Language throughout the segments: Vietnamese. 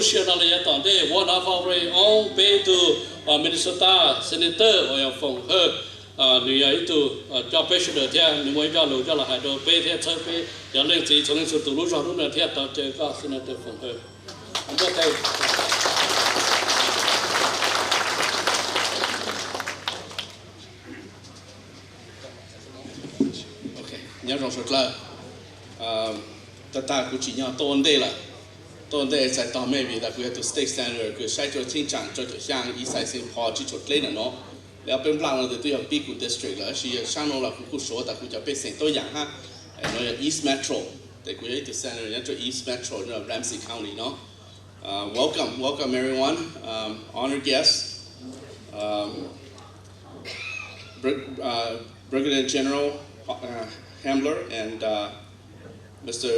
resolution là ya tòn thế one of our own pay to Minnesota Senator ở phòng hơi người ấy từ cho president theo người mới cho lũ cho là hai đôi pay theo chơi pay giờ lên gì cho nên sự tụi lũ cho lúc nào theo tao chơi có Senator phòng hơi không có tay ok nhớ rồi sốt là ta cũng chỉ nhau tôn đây là tôn đây sẽ tao mấy vì là cứ từ state standard cứ sai cho chính trạng cho sang ý sai sinh phò chỉ chốt lên nóแล้วเป็นพลังเราตัวอย่างปีกู district แล้วชีช่างน้องเรากู说แต่กูจะเป็นเสียงตัวอย่างฮะเราอย่าง East Metro แต่กูจะตัว center เนี่ยตัว East Metro เนี่ย Ramsey County เนาะwelcome everyone honored guests Brigadier General Hamler and Mr.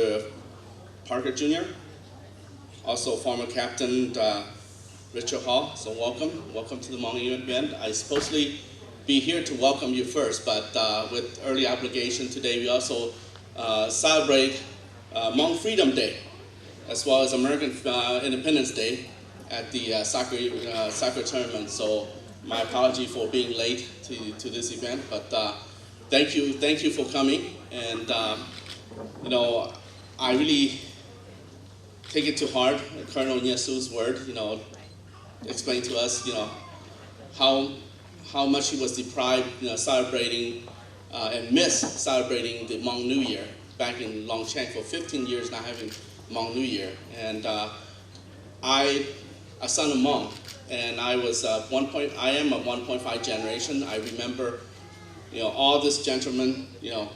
Parker Jr. also former Captain Richard Hall, so welcome to the Hmong event. I supposedly be here to welcome you first, but with early obligation today, we also celebrate Hmong Freedom Day, as well as American Independence Day at the soccer tournament. So my apology for being late to this event, but thank you for coming, and you know, I really take it to heart Colonel Nyesu's word, you know, explain to us, you know, how much he was deprived, you know, celebrating and missed celebrating the Hmong New Year back in Longcheng for 15 years, not having Hmong New Year. And I, a son of Hmong, and I was I am a 1.5 generation. I remember, you know, all these gentlemen, you know,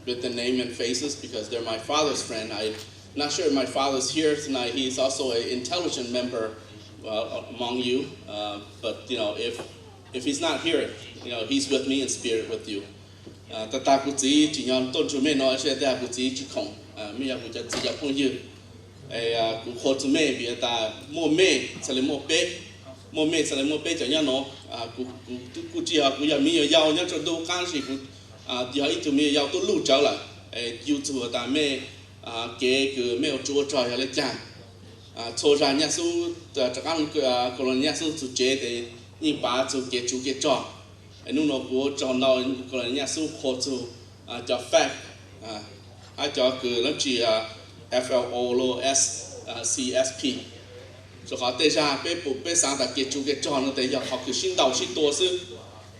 with the name and faces because they're my father's friend. I'm not sure if my father's here tonight. He's also an intelligent member among you, but you know, if he's not here, you know, he's with me in spirit with you. Ta cũng chỉ nhon tôn chủ mẹ nói sẽ ta cũng chỉ không, bây giờ cũng chỉ phong như, cũng khó chủ mẹ vì ta mua mẹ sẽ lấy mua bé cho nhau nó, cũng chỉ học cũng giờ mi giàu nhá cho đâu can gì cũng, giờ ít tụi mi giàu tôi lưu cháu là, yêu chúa ta mẹ, cái cứ mẹ chúa trời hay là cha. Cho ra nhà số chắc ăn còn nhà số chủ chế thì những bà chủ kế cho anh nó của cho nó còn nhà số khó chủ cho FAG cho cứ lớp chỉ FLO CSP cho họ tây ra bé sáng ta kế cho nó tây giờ học cứ sinh đầu sinh tổ sư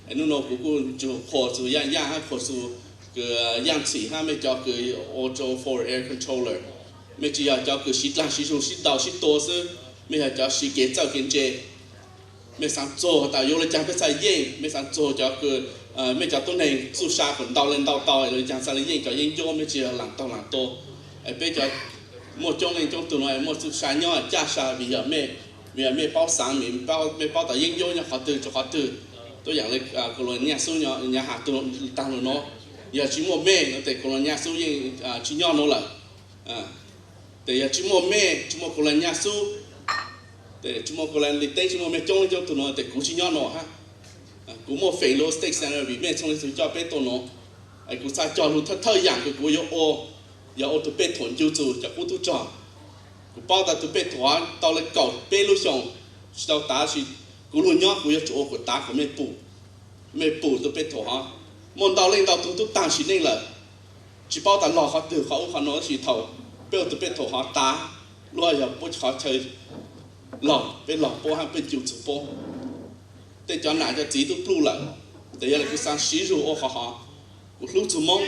anh nó của chủ khó chủ yang khó chủ cứ yang chỉ ha mới cho cứ auto for air controller mấy chị cho cứ xịt lang xịt đầu xịt tổ sư mấy cho xịt kế cho kiến chế mấy sáng做ta有了讲别在演mấy sáng做cho cứ mấy cho tôi này su sa còn đau lên rồi chẳng sao lên cho演vô mấy chị làm to bây giờ một trong này trong tụi này một su sa nhỏ cha sa bây giờ mấy bao sáng mấy bao ta演vô nhà họ từ tôi dạng là colonia su nhỏ nhà hạ tụi tăng nó giờ chỉ một mẹ nó để colonia su chỉ nhỏ nó là để chúng một mẹ chúng một con nhà su để chúng một con lịch tây chúng một mẹ trong tụi nó để cứu chỉ nhau nó ha cứu một FLO state center vì mẹ trong lịch sử cho bé tụi nó ai cứu sao cho luôn thơ dạng của cứu yêu ô tụi bé thuần yêu chủ cho cứu tụi cho cứu bao ta tụi bé thuần tao lấy cầu bé lúc xong tao ta chỉ cứu luôn nhóc cứu yêu chủ của ta của mẹ bù tụi bé thuần ha môn tao lên tao tụi tăng chỉ nên là chỉ bao ta lò họ từ họ nói chỉ thầu bây giờ tụi bé thổ họ ta luôn giờ bố họ chơi lỏng bố hay bên chịu chịu bố để cho nãy cho chỉ tụi blue là để giờ là cái sáng xí rồi ô họ của lúc chịu mong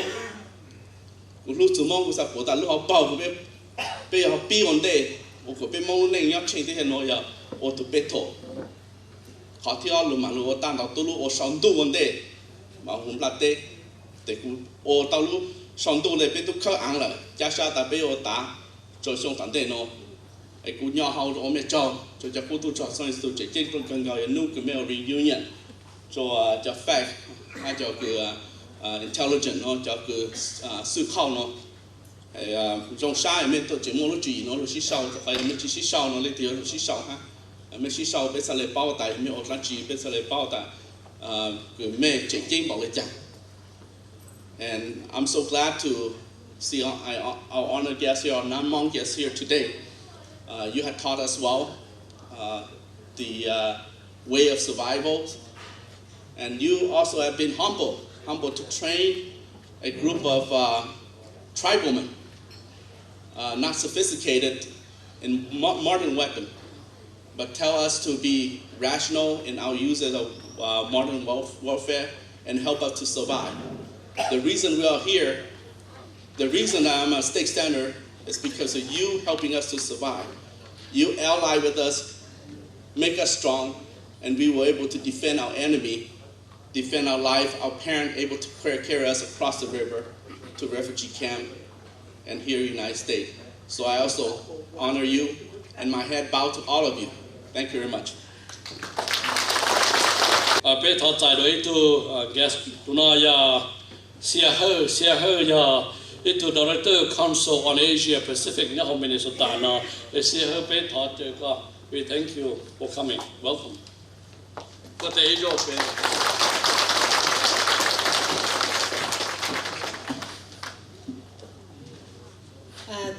của sao của ta lúc họ bảo của bây giờ họ bi vấn đề của bên mong nên nhóc trên thế hệ nói giờ ô tụi bé thổ họ theo luôn mà luôn ta đào tụi lúc ô sáng tu vấn đề mà không là tệ để của ô tao lúc xong tu này bên tu khơi ăn là cha sa ta bây giờ ta rồi xong phản đề nó ai cũng nhỏ hậu rồi mẹ cho cô tu cho xong tu chỉ trên con cần gọi nu cái mail ReUnion cho FAG hay cho cái intelligent nó cho cái sự khâu nó trong sai mẹ tôi chỉ mua lúc chỉ nó lúc xí sau phải là mình chỉ xí sau nó lên tiền lúc xí sau ha mình xí sau bây giờ lấy bao tài mình ở lại chỉ bây giờ lấy bao tài cái mẹ chỉ trên bảo lấy chẳng. And I'm so glad to see our honored guests here, our non-Hmong guests here today. You had taught us well the way of survival, and you also have been humble to train a group of tribesmen, not sophisticated in modern weapon, but tell us to be rational in our use of modern warfare and help us to survive. The reason we are here, the reason I'm a state standard is because of you helping us to survive. You ally with us, make us strong, and we were able to defend our enemy, defend our life, our parent able to carry us across the river to refugee camp and here in the United States. So I also honor you, and my head bow to all of you. Thank you very much. Guest itu Director Council on Asia Pacific Minnesota. We thank you for coming. Welcome.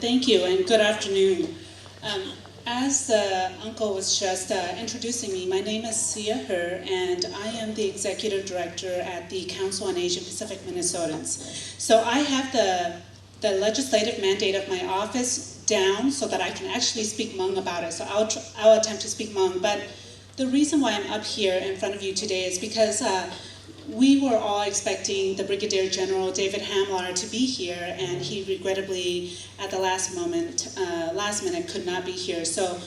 Thank you and good afternoon. As the uncle was just introducing me, my name is Sia Her, and I am the Executive Director at the Council on Asian Pacific Minnesotans. So I have the legislative mandate of my office down so that I can actually speak Hmong about it. So I'll attempt to speak Hmong. But the reason why I'm up here in front of you today is because we were all expecting the Brigadier General David Hamlar to be here, and he regrettably, at the last minute, could not be here. So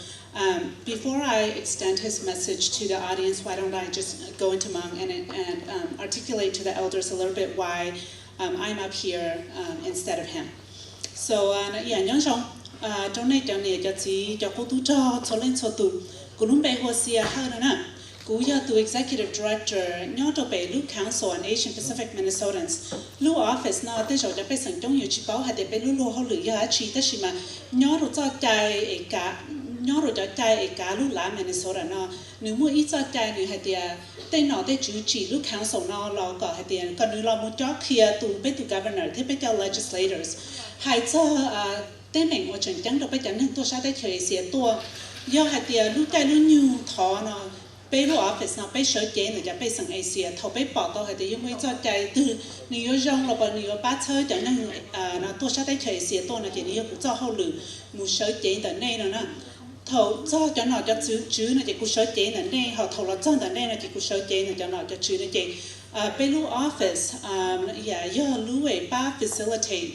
before I extend his message to the audience, why don't I just go into Hmong and articulate to the elders a little bit why I'm up here instead of him. So, donate to Executive Director, Lu Council on Asian Pacific Minnesotans. Lu office na te jo pe sang dong yu chi bao ha de pe lu ho lu ya chi ta shi ma nyoto za dai e ka lu la Minnesota na nu mu I za dai nu ha de te no de ju chi Lu Council na lo ka ha de ka nu lo mu jo kia tu pe tu governor te pe ta legislators. Hai za te meng wo chen dang do pe dang to sha de chue sie to yo ha de lu dai lu new tho na Bây office now bây sở chế người ta bây sang Asia thầu bây bỏ tao hay thì yung bây cho chạy từ nhiều rong là bao nhiêu bát chơi cho nên nó tôi sẽ thấy chơi Asia tôi là chỉ nhiều cũng cho hậu lử một sở chế tại đây rồi nè thầu cho nó cho chữ là chỉ cũng sở chế tại đây họ thầu là cho tại đây là chỉ cũng sở chế là cho nó cho chữ là chỉ bây office do lưu ấy ba facilitate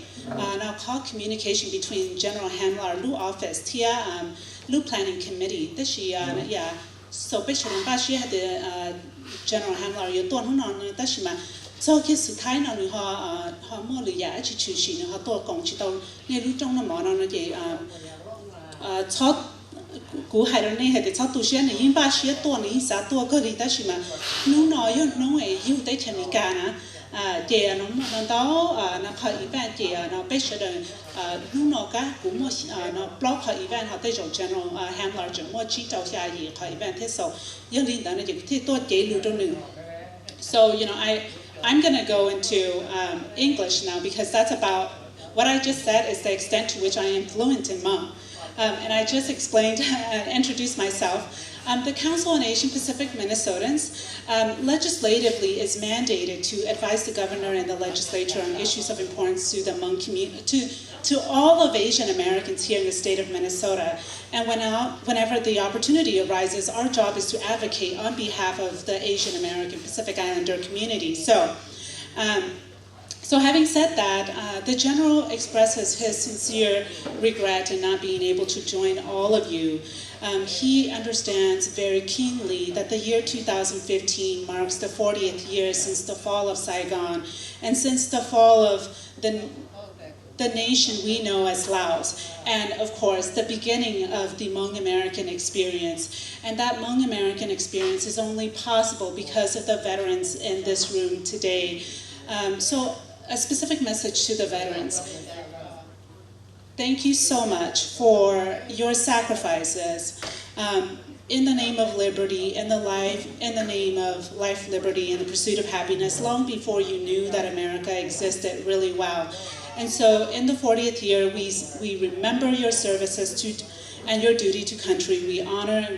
now call communication between General Hamlar Lu office tia Lu planning committee this year So basically, she had the General Hamlar. You don't know that she ma. So kids who tie on her more ya chi she her door gong chi do near Lu Zhong the mon on the top. Go had her name had the top to she and in ba she door ni sa door go that she ma. No, you know you they can be gana. Chị nó đó nó khởi event chị nó biết sẽ được lúc nào cả cũng mua nó blog khởi event họ tới rồi General Hamlar chỉ mua chỉ đầu xa gì khởi event thế sau giờ liên đó là chỉ thì tôi chỉ lưu trong nữa. So I'm gonna go into English now because that's about what I just said is the extent to which I am fluent in Hmong. And I just explained and introduced myself. The Council on Asian Pacific Minnesotans legislatively is mandated to advise the governor and the legislature on issues of importance to the Hmong community, to all of Asian Americans here in the state of Minnesota. And whenever the opportunity arises, our job is to advocate on behalf of the Asian American Pacific Islander community. So having said that, the General expresses his sincere regret in not being able to join all of you. He understands very keenly that the year 2015 marks the 40th year since the fall of Saigon and since the fall of the nation we know as Laos, and of course the beginning of the Hmong American experience. And that Hmong American experience is only possible because of the veterans in this room today. So a specific message to the veterans. Thank you so much for your sacrifices in the name of liberty, in the name of life, liberty, and the pursuit of happiness, long before you knew that America existed really well. And so in the 40th year, we remember your services and your duty to country. We honor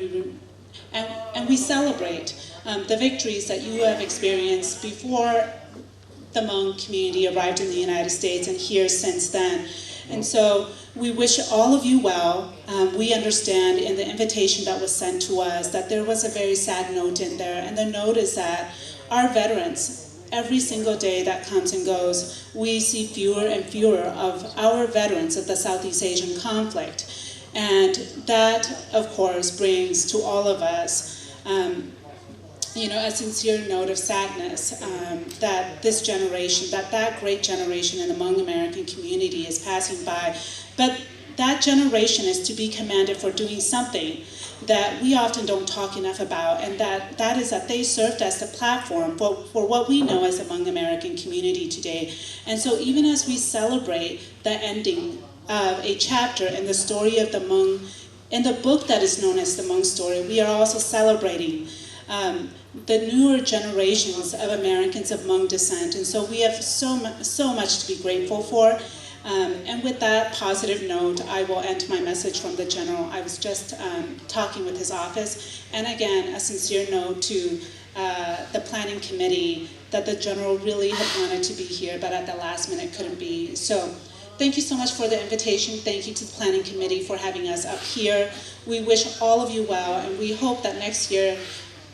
and we celebrate the victories that you have experienced before the Hmong community arrived in the United States and here since then. And so we wish all of you well. We understand in the invitation that was sent to us that there was a very sad note in there, and the note is that our veterans, every single day that comes and goes, we see fewer and fewer of our veterans of the Southeast Asian conflict. And that, of course, brings to all of us a sincere note of sadness that this generation, that great generation in the Hmong American community is passing by. But that generation is to be commended for doing something that we often don't talk enough about, and that is that they served as the platform for what we know as the Hmong American community today. And so even as we celebrate the ending of a chapter in the story of the Hmong, in the book that is known as the Hmong story, we are also celebrating the newer generations of Americans of Hmong descent. And so we have so much to be grateful for. And with that positive note, I will end my message from the General. I was just talking with his office. And again, a sincere note to the Planning Committee that the General really had wanted to be here, but at the last minute couldn't be. So thank you so much for the invitation. Thank you to the Planning Committee for having us up here. We wish all of you well, and we hope that next year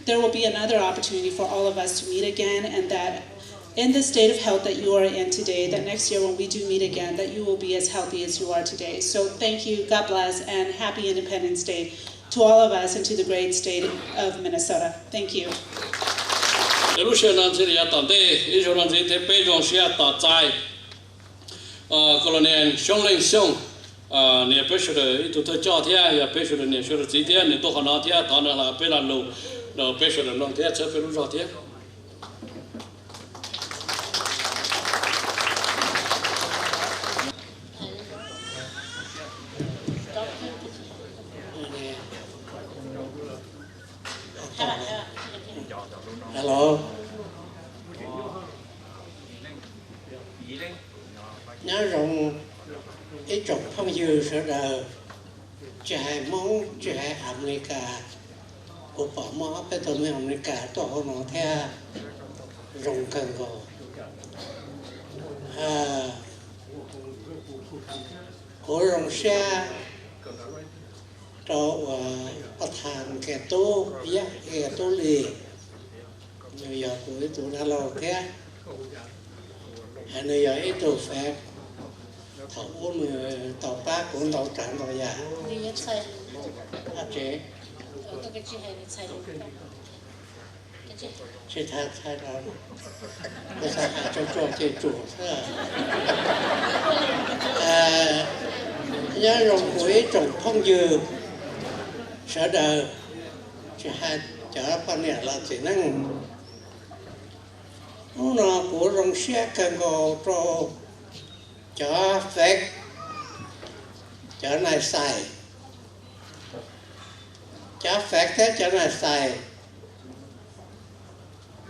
there will be another opportunity for all of us to meet again, and that in the state of health that you are in today, that next year when we do meet again, that you will be as healthy as you are today. So thank you, God bless, and happy Independence Day to all of us and to the great state of Minnesota. Thank you. Hello. Nhớ rằng ít chục phong dư sở đời chạy mong chạy America của bỏ mỏ cái tụi mình America tổ họ nó theo rồng cần gò của rồng xe choประธานแก่โต๊ะยะแก่โต๊ะลีngười giờ của tụi đã lo thế người giờ ít tụi phép thầu người tàu bác cũng tàu trạm tàu già chế chế thay đó cái sao cho chế chủ thế nhớ rồng của trồng phong dừa sở đời chỉ hai chợ con này là chỉ năng nó của rồng xe cần có cho chợ FAG chợ này xài chợ FAG thế chợ này xài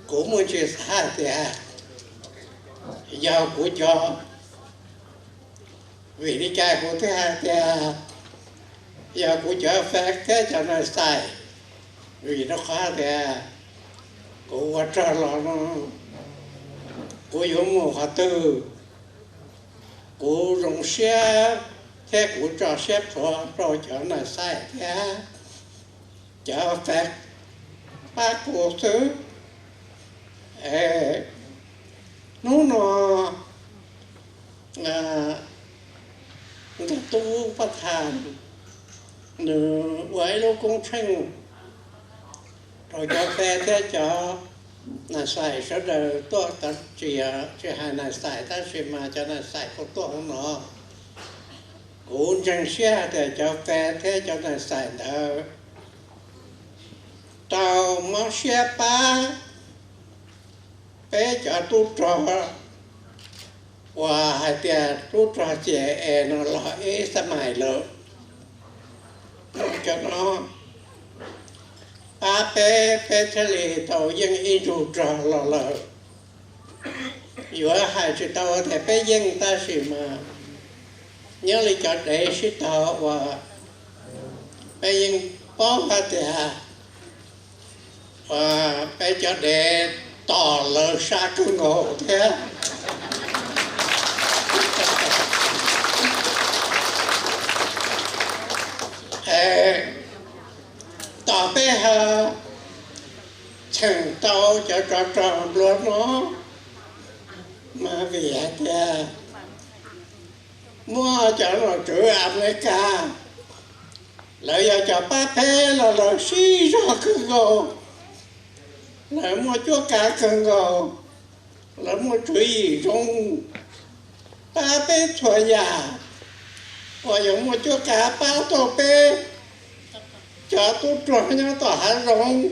của một chiếc hai thì giàu của cho vì đi trai của thứ hai thì giờ của chợ FAG thế chợ này xài vì nó khó thì của trò lo nó của dùng một hạt tư của rồng xe thế của trò xếp cho chợ này sai thế chợ FAG bác của thứ nó cái tu phát hành nửa với lô công trình rồi cho phê thế cho là xài số đời tôi tận chỉ hai là xài ta xem mà cho là xài có tôi không nó cũng chẳng xe để cho phê thế cho là xài đỡ tàu máu xe ba bé cho tu trò và hai tia tu trò trẻ nó là ế sa mài lợ cho nó ba bé thế lì tàu dân in rù trò lợ giữa hai sự tàu thì bé dân ta sự mà nhớ lý cho để sự tàu và bây giờ bỏ ra thì bây giờ để tỏ lỡ xa cứ ngộ thế tỏ bây giờ chẳng tao cho tròn luôn nó mà vì thì mua cho nó chữ America lại giờ cho ba phê là xí ra cứ ngộ lại mua chúa cá cứ ngộ lại mua chữ gì trong ba phê thua nhà và dùng mua chúa cá ba tô phê cho tôi tròn nhau tỏ hạ rộng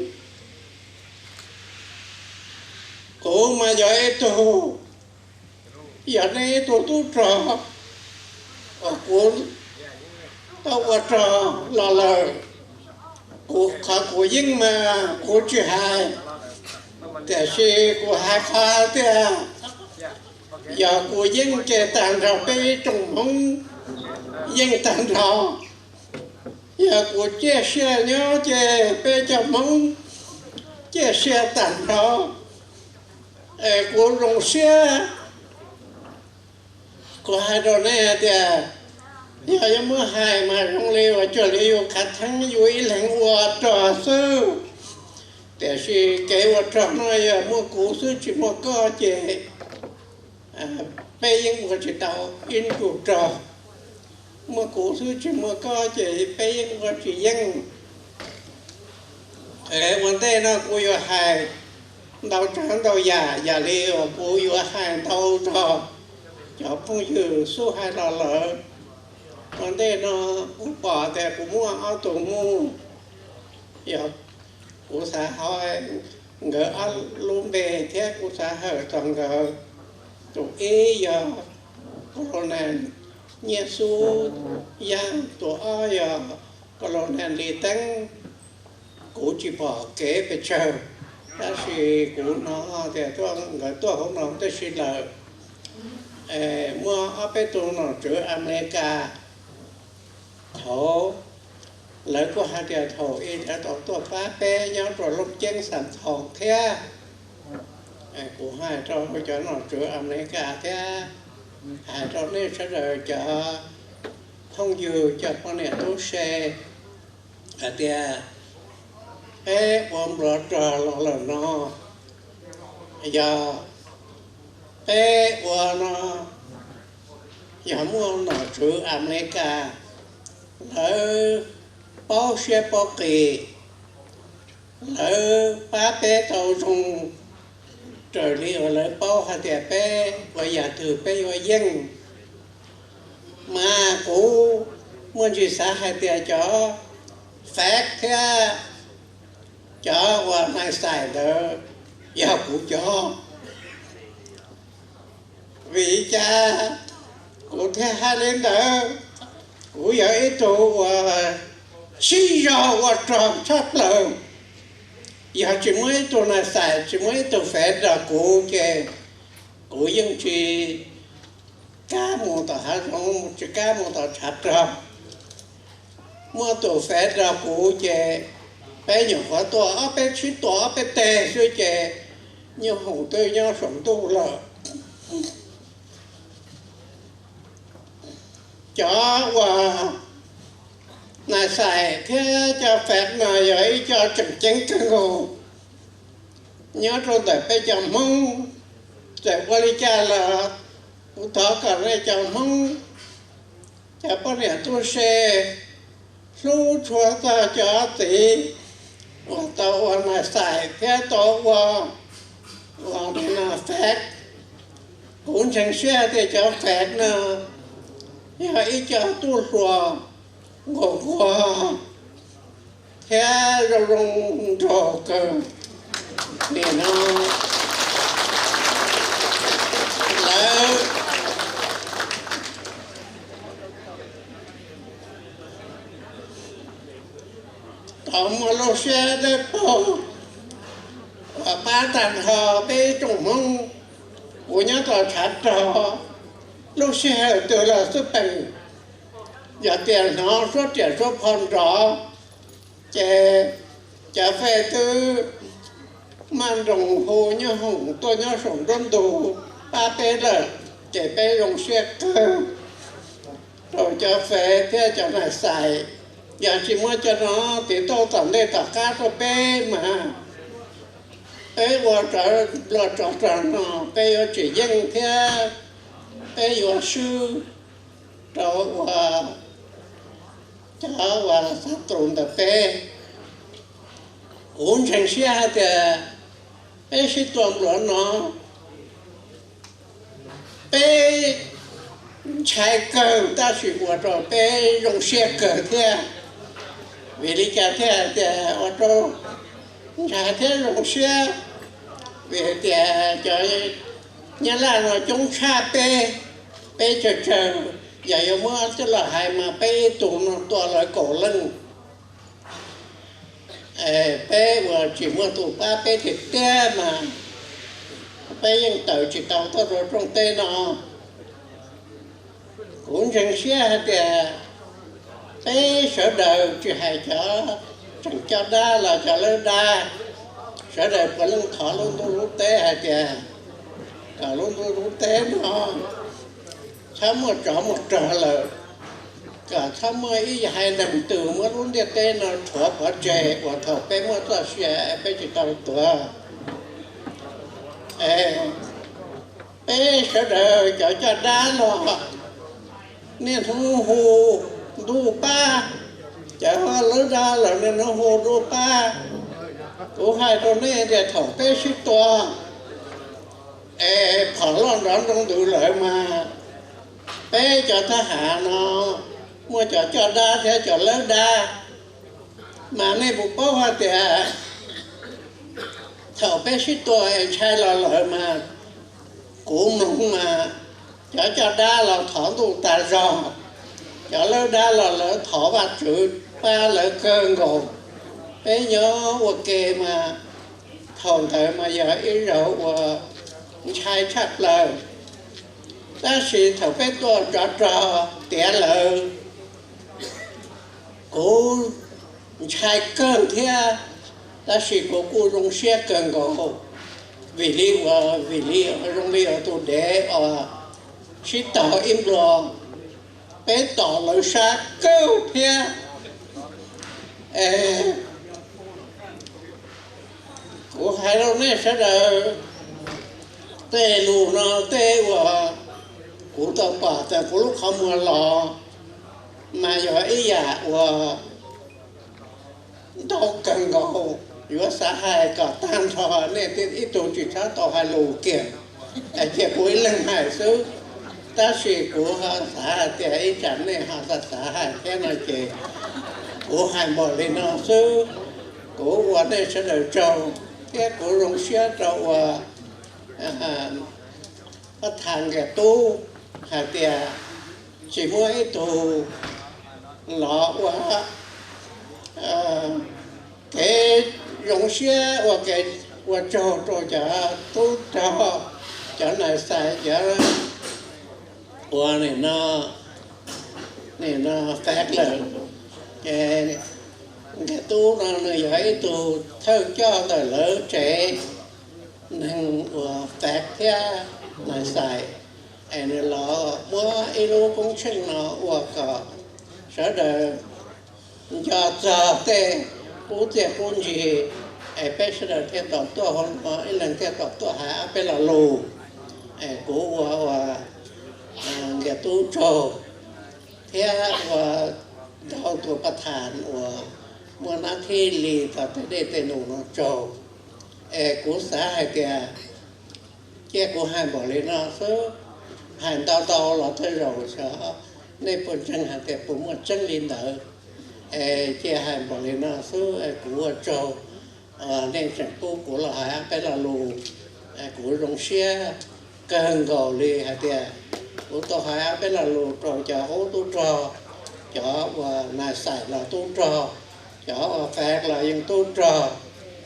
cô mà giờ ấy tôi giờ này tôi tròn cô tao có trò là của những mà của chị hai để khi của hai khoa thì giờ của những cái tàn rào bê trồng mông những tàn rào giờ của chia sẻ nhau chế bê trồng mông chia sẻ tàn rào của rồng xe của hai đồ này thì giờ mới hai mà trong liều cho liều khát thắng vui lạnh qua trò sư để khi cái qua trò nói mua cũ sư chỉ mua co chế bây giờ mua chỉ tàu in chủ trò mua cũ sư chỉ mua co chế bây giờ mua chỉ dân vấn đề nó của yêu hai đầu trắng đầu già liều của yêu hai đầu trò cho phong dư số hai lò lợ vấn đề nó bỏ thì cũng mua áo tủ mua giờ cũng xã hỏi ngỡ ăn luôn về thế cũng xã hỏi toàn ngỡ tủ ý giờ còn này nhẹ su giang tủ o giờ còn này đi tăng cũng chỉ bỏ kế về chờ ta chỉ cũng nó thì tôi không nói tôi xin lời mua ở bên tủ nó chữ America thổ lấy của hai điều thổ in đã tổ tổ phá bê nhau rồi lúc chân sản thổ thế của hai trò cho nó chữ America thế hai trò này sẽ rồi cho thông dư cho con này tốt xe thì ôm rõ trò là nó giờ nó giờ mua nó chữ America lỡ bao xe bao kỳ lỡ ba bé tàu dùng trời đi ở lỡ bao hạt đẹp bé và giả từ bé và dân mà cũng muốn chỉ xã hạt đẹp cho FAG thế cho và mai xài đó giờ cũng cho vì cha cũng thế hai lên đó của giờ ít tụ xí do và tròn sắp lờ giờ chỉ mới tụ này xài chỉ mới tụ phép là của dân chỉ cá mù tàu hát không chỉ cá mù tàu chặt rồi mua tụ phép là của bé nhỏ quá to bé chỉ to bé tè rồi như hồng tươi nhau sống tu lợ cho và này xài thế cho phép này ấy cho chẳng chắn căn hộ nhớ rồi để bây giờ mong để qua đi cha là cũng thở cả đây cho mong cho bao nhiêu tôi xe số chua ta cho tỷ và tàu này xài thế tàu và là phép cũng chẳng xe thì cho phép nữa giờ ý cho tôi rồi ngồi qua thế rồi rong trò cơ để nó lỡ tổng một lô xe để bỏ và ba tàn hờ bê trùng mông của nhá tòa chát trò lúc xe từ là xuất bệnh giờ tiền nó số tiền số phần rõ chả phải từ man rồng hồ nhá hồng tôi nhá sống trong đồ ba bé là trẻ bé rồng xe cơ rồi chả phải thế chả phải xài giờ chỉ muốn cho nó thì tôi tận đây tất cả cho bé mà bé vừa trở nó bé chỉ dân thế bé vừa sư rồi và chả và sát trộn tập bé uống chén xe thì bé sĩ toàn luận nó bé chạy cờ ta chỉ qua rồi bé dùng xe cờ thế vì lý cả thế thì ở chỗ chạy thế dùng xe vì thì cho nhà là nó chống xa bé chờ giờ mới cho là hai mà bé tụ nó to lại cổ lưng bé vừa chỉ mua tụ ba bé thịt té mà béยังtự chỉ tàu tôi rồi trong tay nó cũng chẳng xe thì bé sợ đời chỉ hay chẳng cho đa là cho lên đa sợ đời phải lưng thọ luôn tôi lúc té hay thì cả luôn tôi lúc té nó sớm một trò là cả sớm ý hai lần từ mới luôn đi tên nó thọ bỏ trẻ và thọ bé mới là xe bé chỉ tàu tuổi bé sợ đời cho đá nó nên hù đu ba chả lớn ra là nên nó hù đu ba của hai con này để thọ bé xích to thọ lon đón trong đủ lợi mà bé cho ta hạ nó mua cho đa theo cho lớn đa mà này bộ bao hoa thì thọ bé xích to sai là lợi mà của mình mà cho đa là thọ tụ tà rò cho lớn đa là lỡ thọ ba chữ ba lỡ cơ ngộ bé nhớ ok mà thồn thời mà giờ ý rượu và sai chắc lời ta sĩ thọ bé to trò tẻ lỡ cô sai cơn thế ta sĩ của cô rung xe cơn ngộ vì lý rung lý ở tụ để sĩ tỏ im lò bé tỏ lời xa câu thế của hai đâu này sẽ là tê lù nó tê và của tao bảo tại của lúc không mưa lò mà giờ ý dạ và đâu cần ngộ giữa xã hai cả tan thọ nên tên ít tổ chỉ xã tỏ hai lù kia chỉ cuối lần hai xứ ta sĩ của xã thì ấy chẳng này họ xã hai thế này chỉ của hai bỏ lên nó xứ của quan đây sẽ đời trâu cái của rong xe trâu và phát hàng cái tu hai tiền chỉ mỗi tu lọ và cái rong xe và cái và trâu chả tu chả này sai chả qua này nó phát lên cái tu nó vậy tu thơ cho đời lỡ trẻ nên phát ra này xài này lọ mua ilu cũng sinh nó và cả sở đời cho tê cú tê cún gì bé sẽ đời theo tập tua hơn mà lần theo tập tua hạ bé là lù cú và người tu trò thế và đào tuổiประธานvà mua nát thi lì tập để tên nụ nó trò của xã hai kia che của hai bỏ lên nó số hành tao là thôi rồi sợ nên phần chân hàng tiệp cũng một chân lên đỡ che hai bỏ lên nó số của trò nên chẳng cô của là hai cái là lù của rong xe cần gò lì hai tiệp của tôi hai cái là lù trò cho hố tu trò cho và nài xài là tu trò cho phạt là những tu trò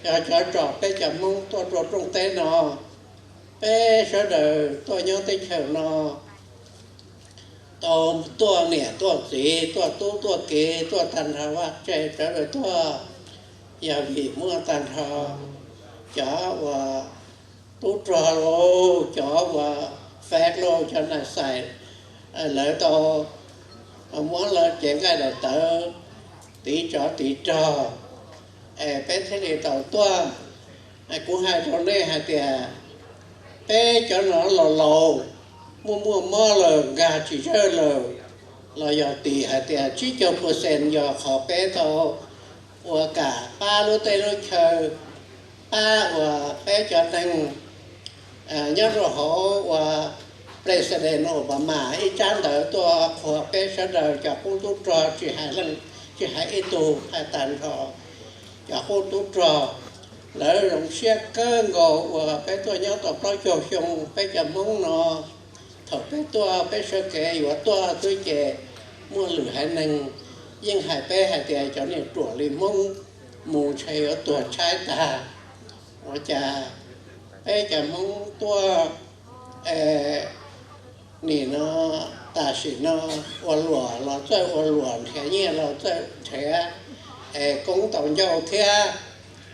cho trò cái chậm mong tôi trò trong tay nó cái sở đời tôi nhớ tới chờ nó tôi nè tôi gì tôi kế tôi thành raว่าใจtrở đời tôi giờ vì mua tàn thọ chó và tú trò lô chó và FAG lô cho nó xài lỡ to muốn lên chuyện cái là tớ tí trò bé thế này tàu tua cũng hai trò này hai tiệt bé cho nó lò mua mò lờ gà chỉ chơi lờ giờ tỷ hai tiệt chỉ cho % giờ khó bé tàu và cả ba lô tê lô chờ ba và bé cho nên nhớ rồi họ và President Obama ít chán đỡ tôi của bé sẽ đợi cho khu tú trò chỉ hai ít tù hai tàn thọ cho khu tú trò lỡ rộng xe cơ ngộ và bé tôi nhớ tập nói cho xong bé cho mong nó thật bé tôi bé sẽ kể và tôi kể mua lửa hai nâng nhưng hai bé hai tiệt cho nên trùa lên mong mù chạy ở tuổi trái ta và cha bé cho mong tôi nè nó ta sĩ nó ôn lụa nó chơi ôn lụa thế nhẹ nó chơi thế cũng tổng giao thế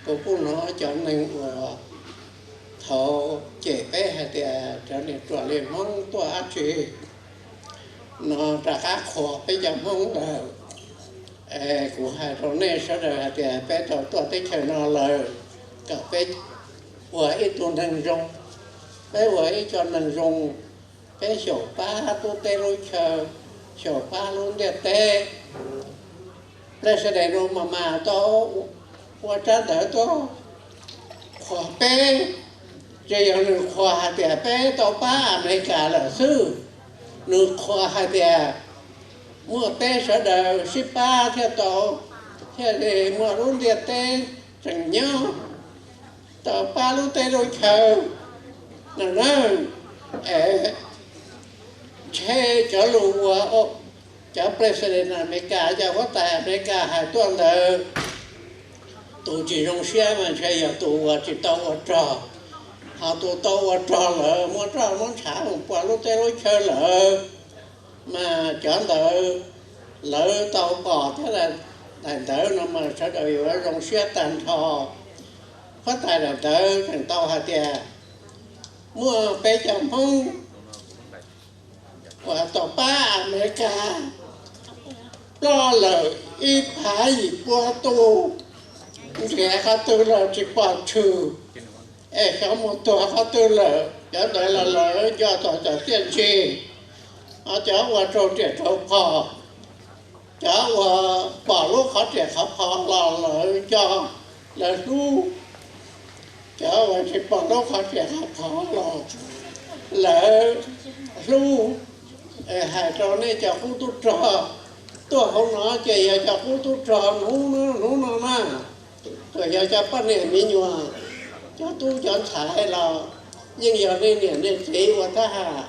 cũng nó cho nên thầu chế bé hay thì cho nên chuẩn liền mong tôi áp chế nó ra các khó bây giờ mong là của hai thằng này sẽ là thì bé thầu tôi tới chơi nó là cả bé vừa ít tuần thành rong bé vừa ít cho nên rong bé sổ ba tu tê lôi chờ sổ ba luôn đẹp tê President Obama to qua trả đỡ to khóa bé chỉ có nước khóa thì bé to ba America là sư nước khóa thì mua bé sẽ đỡ ship ba theo tổ theo thì mua luôn đẹp tê chẳng nhớ to ba luôn tê lôi chờ là nó che cho lùa cho President America cho có tại America hai tuần là tụ chỉ trong xe mà chơi giờ tụ chỉ tàu trò họ tụ tàu trò lỡ muốn trả một quả lúc tới lúc chơi lỡ mà chọn lỡ tàu bỏ thế là thành tớ nó mà sẽ đợi ở trong xe tàn thò phát tài là tớ thành tàu hai tiệt mua bé chồng không và tàu ba America lo lời ít phải gì qua tu kẻ khác tư là chỉ bảo trừ không một tuổi khác tư là cho đây là lời do tòa trả tiền chi cho qua trâu trẻ trâu phò cho qua bỏ lúc khó trẻ khó phò là lời cho là lu cho qua chỉ bỏ lúc khó trẻ khó phò là lu hai trâu này cho không tu trò tôi không nói chỉ cho khu tu trò nó mà rồi giờ cho bắt này mình nhua cho tu chọn xài là nhưng giờ nên chỉ qua ta hà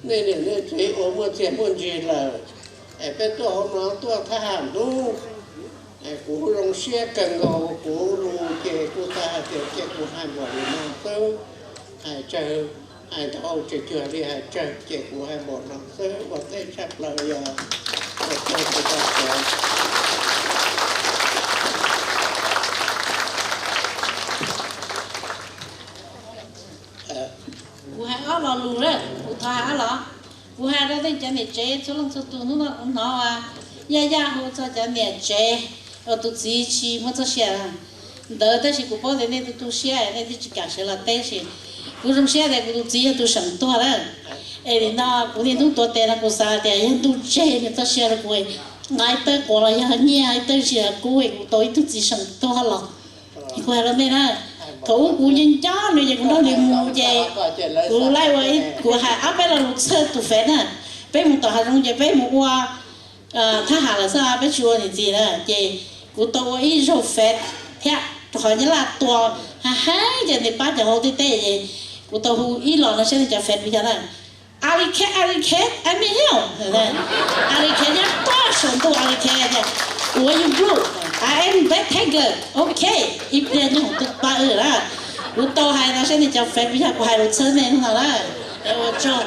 nên chỉ ở một tiền một gì là bên tôi không nói tôi ta hà nu cú rong xe cần ngầu cú lu chè cú ta chè cú hai bộ đi mang tới hai chờ hai thâu chè chừa đi hai chờ chè cú hai bộ mang tới và cái chắc là giờ cô hai ở lò lù đấy, cô thà ở lò, cô hai đó thì cho mẹ chế, số lần số tuổi nó ya hồ cho mẹ chế, ở tụi chị chỉ muốn cho xe, đỡ đấy thì cô bảo đấy nên tụi xe này thì chỉ cả xe là té xe, cô trong xe này cô chị tụi sẵn to đấy, ấy nó cô đi tụi tôi tên là cô sa tên, nhưng tụi chế nên tụi xe là cô ấy, ngay tới cô là nhà ngay tới xe cô ấy tôi tụi chị sẵn to lắm, cô hai đó nên là thủ của nhân chó này cũng nói liền mua về của lại vậy của hà áp bé là lục sơ tụ phết nè bé một tòa hà trong về bé một qua tha hà là sao bé chua thì gì nè chị của tôi ý rồi phết thế hỏi như là tòa hà giờ thì bắt giờ hậu tê tê gì của tôi ý lò nó sẽ cho phết bây giờ nè Aliket anh biết không Aliket nhá quá sớm tu Aliket nhá của you blue I am black tiger okay if there no tụ ba ở đó của tôi hai nó sẽ đi cho phép bây giờ của hai luật sư này không đó em cho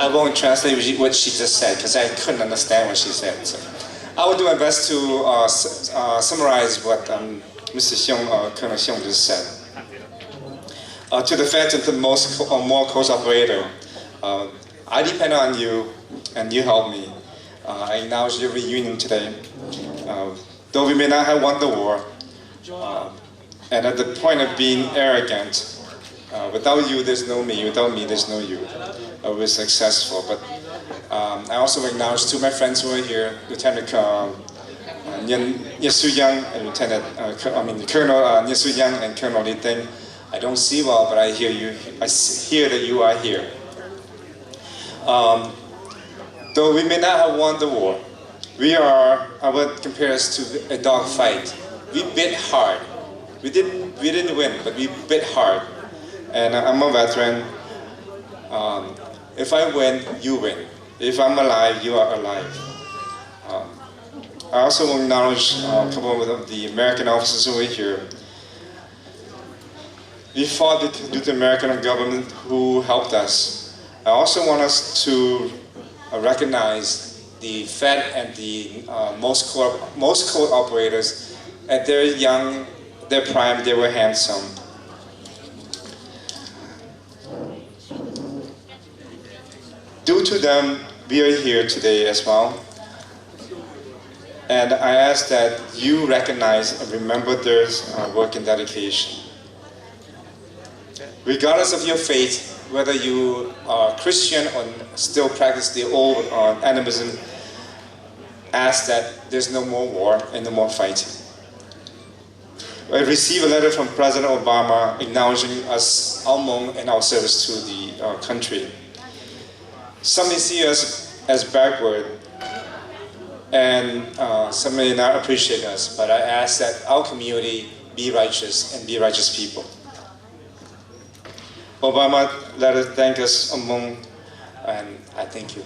I won't translate what she just said because I couldn't understand what she said. So I will do my best to summarize what Mr. XIONG, Colonel XIONG just said. To the fact that the more close operator, I depend on you and you help me. I acknowledge your reunion today. Though we may not have won the war, and at the point of being arrogant, without you there's no me, without me there's no you. We're successful, but I also acknowledge to my friends who are here, Lieutenant Yang and Lieutenant Colonel Yang and Colonel Li Deng. I don't see well, but I hear you. I hear that you are here. Though we may not have won the war, I would compare us to a dog fight. We bit hard. We didn't win, but we bit hard. And I'm a veteran. If I win, you win. If I'm alive, you are alive. I also acknowledge a couple of the American officers who are here. We fought due to the American government who helped us. I also want us to recognize the Fed and the most code operators. At their young, their prime, they were handsome. Due to them, we are here today as well. And I ask that you recognize and remember their work and dedication. Regardless of your faith, whether you are Christian or still practice the old animism, ask that there's no more war and no more fighting. I received a letter from President Obama acknowledging us, our Hmong, and our service to the country. Some may see us as backward, and some may not appreciate us, but I ask that our community be righteous and be righteous people. Obama letter thank us Hmong, and I thank you.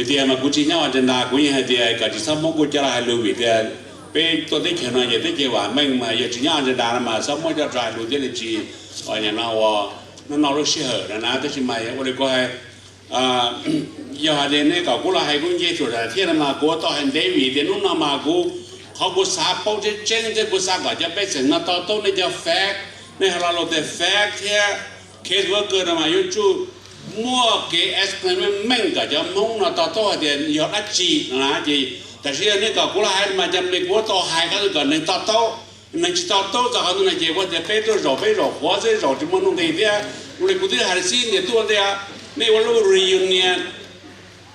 Thì mà cũng chỉ nhau trên đà cũng như thế thì cả chỉ sắm món cũng cho lại lưu vị thì bên tôi thấy chuyện này vậy thấy kiểu mình mà giờ chỉ nhau trên đà mà sắm món cho lại lưu thì là chỉ ở nhà nào nó rất sơ hở là thế thì mày có thể coi giờ thì này cả cũng là hay cũng dễ rồi thì mà cũng tao hành thế vì thì lúc nào mà cũng họ cũng xả bao nhiêu chân thì cũng xả cả cho bây giờ nó tao này cho FAG này là lo để FAG thì case worker mà yêu chú mua cái experiment mình cả cho mong nó to thì giờ đã chỉ là gì tại vì này cả cũng là hay mà cho mình cũng to hay cái cái này to mình chỉ to cho họ nó chỉ có thể bé rồi hóa rồi thì mà nó thì người cũng thấy hay xin thì tôi thì nàyว่า ReUnion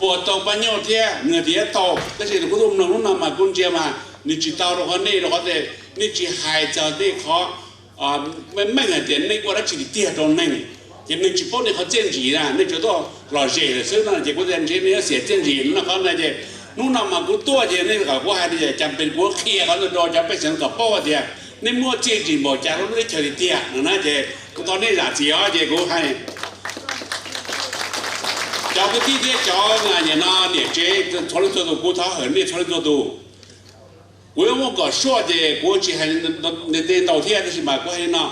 ปวดตัวปัญญาที่เงินที่โตแต่สิ่งที่คุณต้องรู้นะมาคุณเจ้ามานี่จิตเราคนนี้เราแต่นี่จิตหายใจที่เขาไม่เงินเดือนนี่ว่าจิตเตี้ยตรงนั้นthì mình chỉ có để họ chiến trị ra, nên chúng tôi lo dễ là xứ nào chỉ có chiến trị này sẽ chiến trị nó không là gì, lúc nào mà cũng tua thì nên cả có hai thì chăm bên quốc kia họ nó cho bên sản phẩm bao thì nên mua chiến trị một cha nó lấy chơi tiền, nó thì cũng tao nên là chỉ ở thì cũng hay, cho cái tí cho nhà nó để chế cho nó做古套很厉，cho nó做我搞说的国际还那道天的是嘛，关系呢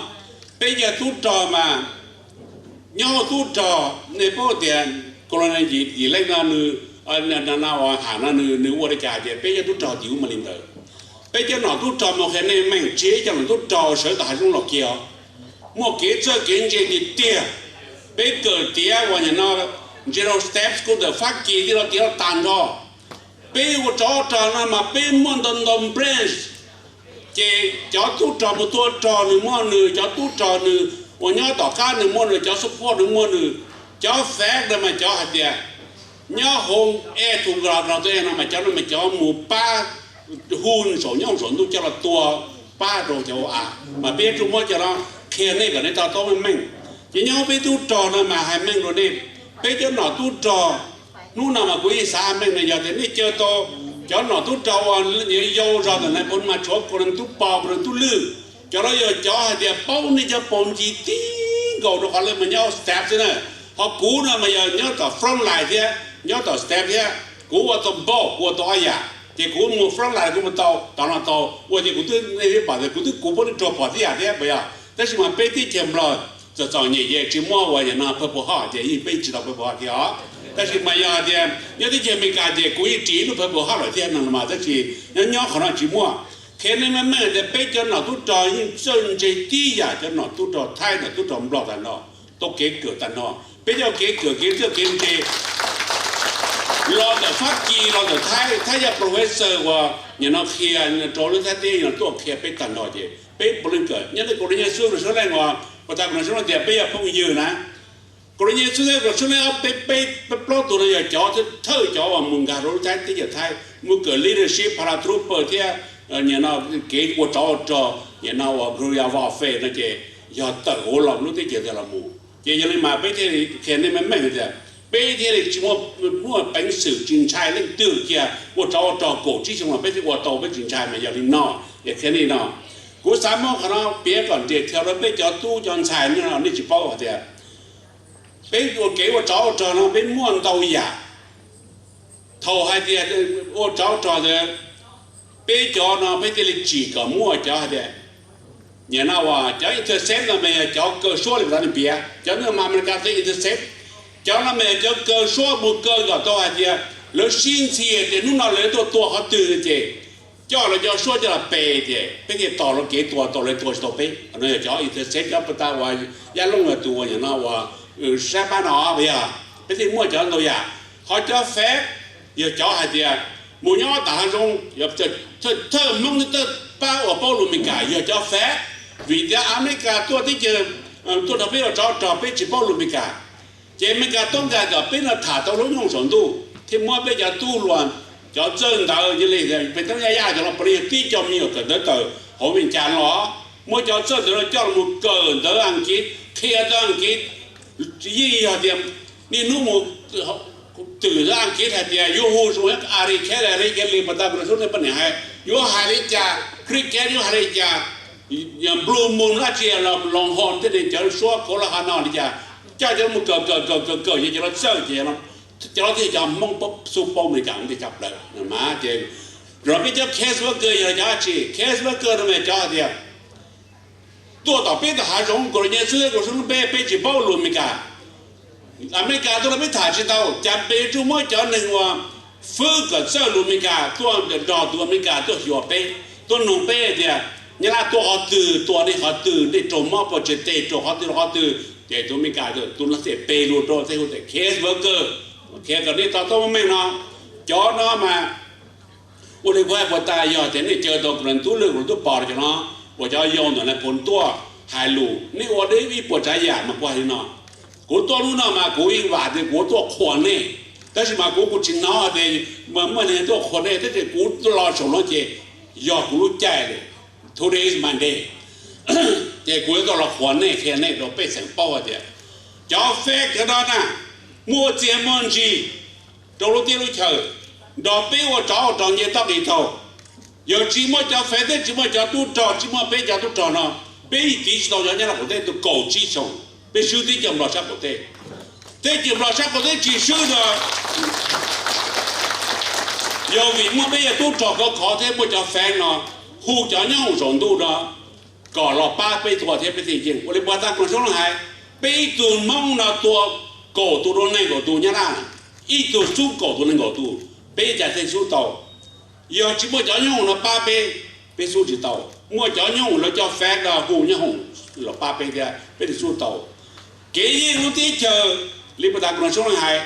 ，bây giờ tu trò mà nhau tu trò này bao tiền còn là gì lấy ra nữ nào hàng là nữ qua đây trả thì bây giờ tu trò chịu mà linh tử bây giờ nó tu trò một cái này mình chế cho nó tu trò sở tại trong lọc kia một cái cho cái gì thì tiền bây giờ tiền vào nhà nó zero steps cũng được phát kỳ thì nó tiền nó tàn rồi bây giờ cho trò nó mà bây muốn đồng branch chỉ cho tu trò một tu trò nữa mua nữa cho tu trò nữa我鸟大家你摸了叫 support 你摸了叫 FAG 的嘛叫啥的鸟红土个那对那嘛叫那嘛叫木巴หุ่น手鸟手都叫了多巴都叫嘛别就摸叫了看那个那到都明人鸟别都找了嘛还明了呢别叫哪都找นู่นน่ะมากุยสาม明呢อย่าแต่นี่เจอโต cho nó tu trâu như dâu ra từ này bốn mà chó con tu bò rồi tu lư cho nó giờ cho thì bao nhiêu cho bốn chỉ tí gầu nó họ lên mà nhau step thế này họ cú nó mà giờ nhớ tao front lại thế nhớ tao step thế cú vào tao bỏ của tao ai à thì cú mua front lại cú mà tao là tao và thì cú tôi này bảo thì cú tôi cú bốn trò bỏ thế à thế bây giờ但是嘛被地铁了就找你也只摸我也那不好的一辈子都不好的但是嘛要的有的就没干的故意指路不好了的那嘛这是人家可能只摸看你们们的被叫那都找人政治低呀叫那都找太那都找不了的那都给个的那被叫给个给这给这老的发迹老的他也 professor ว่าเนี่ย那看那找了他的人多看被干到的被不能个เนี่ย那个人家说的说那个ประธานกระทรวงเดียไปยังพุ่งยืนนะกรณีสุดท้ายกระทรวงเอาไปปลดตัวเนี่ยจ่อเท่าจ่อว่ามึงการรู้ใจที่จะไทยมึงเกิด leadership พาราทรูปเปิดที่เนี่ยนะเกี่ยวกับจ่อเนี่ยนะว่า guerrilla warfare นั่นเองอย่าตัดหัวหลอกนู้นที่เกี่ยวกับเรามู่เกี่ยวกับมาไปที่แค่นี้มันไม่ได้ไปที่จิมว่าเป็นสื่อจินชายเรื่องตื้อเกี่ยวว่าจ่อโกที่จังหวัดไปที่ว่าโตไปจินชายมาอย่างนี้นออย่างแค่นี้นอกูสามารถขณะเปียก่อนเดี๋ยวเที่ยวเราไปจอดตู้จอดชายนี่เรานี่จีบเอาเดี๋ยวเป็นตัวเก๋ว่าจ่อเราเป็นม้วนเตาหยาเท่าให้เดี๋ยวว่าจ่อเดี๋ยวเป็นจอเราไปที่ลิจีกับม้วนจ่อเดี๋ยวเนี่ยนะว่าจ่ออินเตอร์เซ็ปต์เราไม่จ่อเกิดช่วยเราเนี่ยเปียจ่อเนี่ยมาเมริกาที่อินเตอร์เซ็ปต์จ่อเราไม่จ่อเกิดช่วยบุกเกิดกับตัวเดียวแล้วสิ่งที่เดี๋ยวนู่นเราเลยตัวเขาตื่นเจ๊cho là cho số cho là bề thì bây giờ tàu nó kế tàu lên tàu stop ấy nó cho ít sẽ cho bắt đầuว่าย่าลงมาตัวอย่างนั้นว่าใช่ป่ะเนาะbây giờ bây giờ mua cho nó vậy họ cho phép giờ cho hai dia mua nhỏ đại众giờ thơ mong nó bao luôn mình cả giờ cho phép vì thế Americaตัวที่เจอตัวทำให้เราจ่อไปจีบluôn mình cảเจอ America ต้องการกับเป็นเราถ่าตัวลงยงสองตู้ที่มัวไปจะตู้ล้วนcho chân đầu như này thì phải tới nhà cho nó bây giờ tí cho nhiều cái đó từ hộ mình chán nó mua cho chân rồi cho một cờ đỡ ăn kít kia đỡ ăn kít gì là điểm đi nuôi một từ ra ăn kít hay thì yêu hồ số ari kia là cái gì mà ta bây giờ vấn đề hay yêu hari cha cricket yêu hari cha yang blue moon là chỉ là long horn thế này cho số có là hà nội cha cho một cờ gì cho nó chơi gì nó cho nó thì cho mong bóp super mình cảm thì chập lại mà thì rồi bây giờ case worker là giá trị case worker nó mới cho thìตัวต่อไปแต่หารงกรณีซื้อก็ซื้อไปจีบเอาลุมิกาอเมริกาตัวเราไม่ถ่ายจีเตาจะไปจูมั่วจอหนึ่งว่าฟื้นกับเจ้าลุมิกาตัวดอตัวอเมริกาตัวหัวเป้ตัวหนุ่มเป้เนี่ยนี่ละตัวเขาตื่นตัวนี้เขาตื่นได้จมมั่วพอจะเตะตัวเขาตื่นแต่ตัวอเมริกาตัวนั้นเสียเปรูตัวเสียหัวแต่เคสเวิร์กเกอร์เคสกับนี่ต่อตัวไม่เนาะจอเนาะมาอุลิควายปวดตายย่อแต่นี่เจอตัวกลุ่มตัวเรื่องตัวปอดจ้ะเนาะว่าจะยอมตัวนั้นผลตัวหายลูนี่ว่าได้วิปวดใจใหญ่มากกว่าที่เนาะกูตัวนู้นเนาะมากูยิ่งว่าแต่กูตัวขวานเนี่ยแต่สิมากูจริงเนาะแต่เมื่อเนี่ยตัวขวานเนี่ยแต่กูรอส่งแล้วเจย่อกูรู้ใจเลย today is Monday เจกูตัวรอขวานเนี่ยแค่เนี่ยเราไปเสียงเป้าเจจะแฟกกันนะมัวเจียมันจีตัวรู้ที่รู้เฉยดอกไปว่าจ่อจ่อเนี่ยต้องดีเท่าgiờ chỉ mới cho phép đấy chỉ mới cho tu trò chỉ mới bây giờ tu trò nó bây tí đầu giờ nhá là của đây tu cầu chỉ sống bây sư tí chồng lo sắc của đây thế chồng lo sắc của đây chỉ sư rồi giờ vì mới bây giờ tu trò có khó thế mới cho phép nó hù cho nhau sống tu đó cỏ lọ ba bây thua thế bây gì vậy, bây ta còn sống là hay bây tu mong là tu cầu tu đó này cầu tu nhá là ít tu su cầu tu này cầu tu bây giờ thì su tàu giờ chỉ mua chó nhung là ba bê số chỉ tàu mua chó nhung là cho phép là hù nhung là ba bê kia bê thì số tàu cái gì nó tí chờ liên bang còn số là hai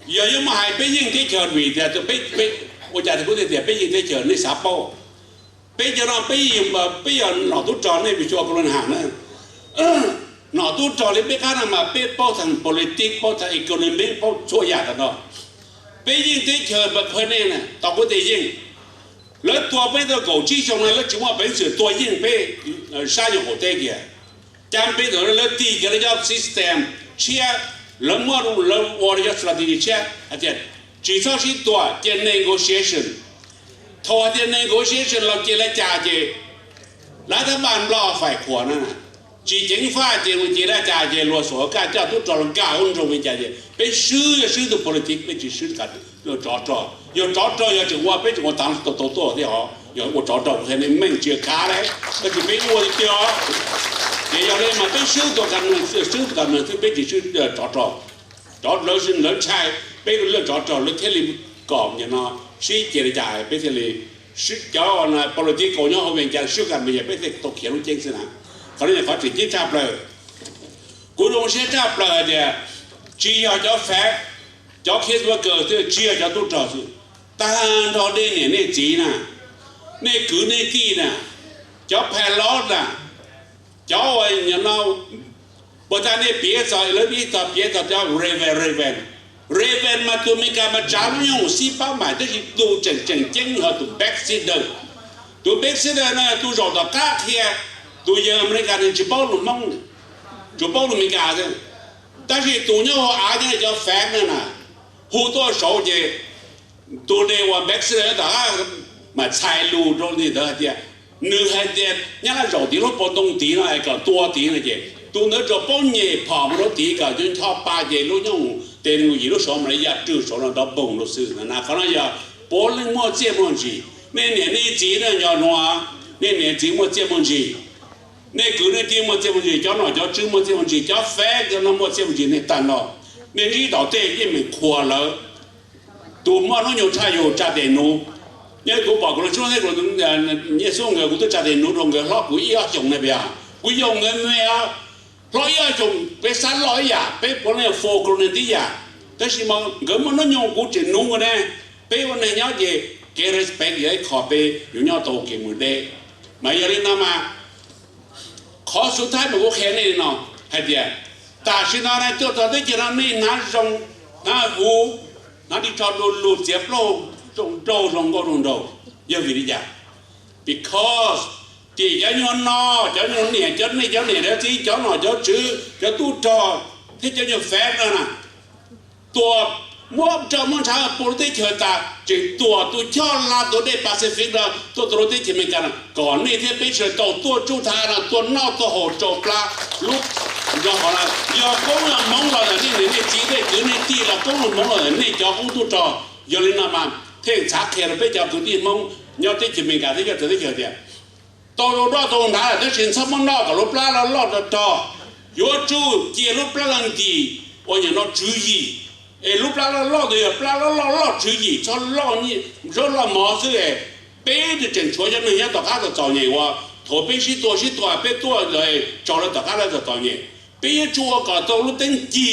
giờ nhưng mà hai bê gì tí chờ vì thì bê bây giờ thì có thể bê gì tí chờ nên sắp bao bê giờ nó bê gì mà bê giờ nó tốt tròn này vì cho con hàng nữa nó tốt tròn lên bê khác là mà bê bao thành politics bao thành economic bao số giả thật đó bây giờ thế chờ bậc hơn này nè tao có thể yên lớn tua bây giờ cầu chi trong này nó chỉ mà bây giờ tua yên bây sai nhiều hồ tê kìa chăm bây giờ nó lớn tì cái nó system chia lớn mua đủ lớn mua được strategy chia à chứ chỉ sau khi tòa tiền negotiation thua tiền negotiationเราเจรจาเจรัฐบาลรอฝ่ายขวานั่นน่ะchỉ chính phápเจรจาเจรัวสัวก้าเจ้าทุกจอลก้าอุ่นตรงวิจารณ์ไปซื้อตัว politics ไป只ซื้อกันเราจ่อ要จ่อ要จะว่าไปจะว่าตั้งตัวที่họ要我จ่อให้ในแม่งเจียขาเลยก็จะไปว่าเดียวเดี๋ยวเลยมาไปซื้อตัวกันที่ไป只ซื้อจ่อเราซึ่งเราใช้ไปเราจ่อเราเทลิก่อนอย่างนั้นซื้อเจรจาไปเทลิซื้อจ่อนะ politics ก่อนเนี่ยเขาเป็นการซื้อกันไม่ใช่ไปเทตกเขียนรู้จริงสินะเขาเนี่ยเขาถึงที่จับเลยกูลงเสียจับเลยเนี่ยจีเอาเจ้าแฟกเจ้าเคสว่าเกิดที่จีเอาเจ้าตุ๊กตาสุดตาทอได้เนี่ยจีน่ะเนี่ยคือเนี่ยที่น่ะเจ้าแพลล้อน่ะเจ้าไอ้เนี่ยเราปัจจัยเนี่ยเปียจ่อยแล้วพี่ต่อเปียต่อเจ้าเรเวนมาตัวมีการมาจ้างยงสีป้าหมายที่ตัวเจ๋งเหรอตัวแบ็กซิเดอร์น่ะตัวจอดตะก้าเทียตัวยังอเมริกันจะ包了梦就包了没干的但是ตัวเนี่ยว่าอาจจะ叫แฟกนั่นน่ะหูตัวสาวเจตัวเนี่ยว่าแบ็กซ์เลยแต่มาใช้รูตรงนี้เด้อเดียเนื้อให้เดียเนี่ยเราจอดที่รถปนตรงตีน่ะไอ้ก็ตัวตีน่ะเจตัวเนี่ยจะป้อนเนี่ยผ่านรถตีก็จนชอบป้าเจรู้ยังเต็มอยู่รถสองมันอยากจู่สองเราดับบ่งรถซื้อนะเขาเนี่ยป้อนเรื่องมั่วเจ้ามั่วจีเนี่ยจีเนี่ยยอนว่าเนี่ยจีมั่วเจ้ามั่วจีเนี่ยคือเนี่ยที่มั่วเจ้ามั่วจีเจ้าหน่อยเจ้าชื่อมั่วเจ้ามั่วจีเจ้าแฟกเจ้ามั่วเจ้ามั่วจีเนี่ยตันเนาะเนี่ยที่ต่อเตะยังไม่ขวาเลยตัวมั่วน้องอยู่ชายอยู่จัดเด่นนู้เนี่ยกูบอกกูช่วงนี้กูเนี่ยส่งเงินกูต้องจัดเด่นนู้ตรงเงินล็อกกูยี่ห้อจงเนี่ยเบียกูยงเงินเนี่ยเพราะยี่ห้อจงไปสั่งร้อยอย่างไปพวกเนี่ยโฟกัสเนี่ยที่อย่างแต่สิมันเงินมันน้องยงกูจะนู้กันเนี่ยไปวันนี้เนี่ยจะเกเรสเปกยัยขอไปอยู่เนี่ยโตเกี่ยมือเดมาอย่างนี้นะมาขอสุดท้ายมันก็แค่นี้เนาะให้เดียแต่สิ่งนั้นตัวตอนที่จะนั่นนี่น่าจงน่าหูน่าที่ชอบดูเจ็บโลกจงโดนก็โดนเยอะวิริยะ because ที่จะย้อนนอจะย้อนเนี่ยจะนี่แล้วที่จะหน่อจะชื่อจะตู้จอที่จะย้อนแฝงนะตัวมั่วจะมั่วชาปุถุเฉยตาจึงตัวชอบลาตัวได้แปซิฟิกนะตัวตัวที่จะมีกันก่อนนี่ที่ไปเฉยตัวจุธานะตัวนอกตัวโหดจบปลาลุกยอมอะไรยอมก้มละมองเราเนี่ยนี่จีได้คือนี่ตีละก้มละมองเราเนี่ยจอกุ้งตู้จอยอลินามันเท่งชักแขนไปจับตัวที่มองยอดที่จะมีกันที่จะได้เกิดเนี่ยตัวรอดตรงนั้นถ้าสินสมนอกกับลูกปลาเราลอดจอยอจูเกี่ยลูกปลาลังกีวันอย่างเราจุยเอลูกปลาเราลอดเลยปลาเราลอดจุยชอบลอดนี่ชอบลอดหมอซื้อเป๊ะจะเจ๋งช่วยจะไม่เห็นต่อข้าจะจ่อเนี่ยว่าถั่วเป๊ะสิตัวเป๊ะตัวเลยจ่อแล้วต่อข้าแล้วจะจ่อเนี่ยเป๊ะจัวก็ตัวลูกเต็งจี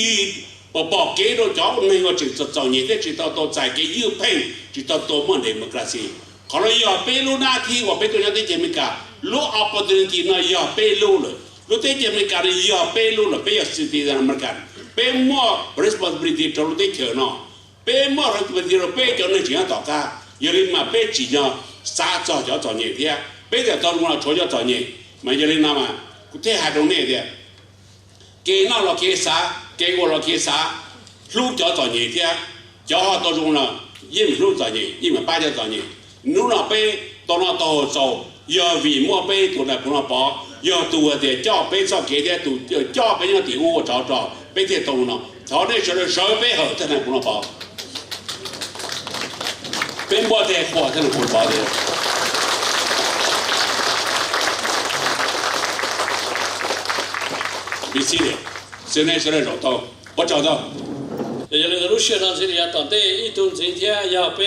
บอกเกย์เราจ่อไม่ว่าจะจ่อเนี่ยได้จะตัวใจเกย์ยืดเพ่งจะตัวมันเดโมคราซีเขาเลยอย่าเป๊ะลูกหน้าที่ว่าเป๊ะตัวนี้ได้เจมิกาลูก opportunity น่ะอย่าเป๊ะลูกเลยลูกได้เจมิกาอย่าเป๊ะลูกเลยเป๊ะสิทธิในอเมริกันเป๊ะมั่ว responsibility ตัวลูกได้เขียนเนาะเป๊ะมั่ว responsibility เราเป๊ะจะเนี่ยจีน่าต่อข้าอย่าลืมมาเป๊ะจีน่าสาจ่อเนี่ยเดียเป๊ะแต่ตอนเราช่วยจ่อเนี่ยมันอย่าลืมนะมากูเทหาตรงนี้เดียเกย์น่าเราเกย์สาเกย์กูเราเกย์สาลูกจ่อเนี่ยเดียจ่อตัวตรงเรายิ่งลูกจ่อเนี่ยยิ่งมาป้าจ่อเนี่ยนู้นเราเป๊ะตัวเราโตโตอย่าวิ่งมั่วเป๊ะตัวไหนพวกเราบอกอย่าตัวเดียจ่อเป๊ะจ่อเกย์เดียตัวจ่อเป๊ะยังตีหัวจ่อเป๊ะเดียตรงเราตอนนี้ฉันจะช่วยเป๊ะเหรอท่านพวกเราบอกเป็นบ่เดียขวดท่านพวกเราบอกเดียไม่ใช่เลย现在是来找到我找到อย่างนี้รู้เชื่อทางสิ่งต่างๆอีตุนสิ่งที่อยากไป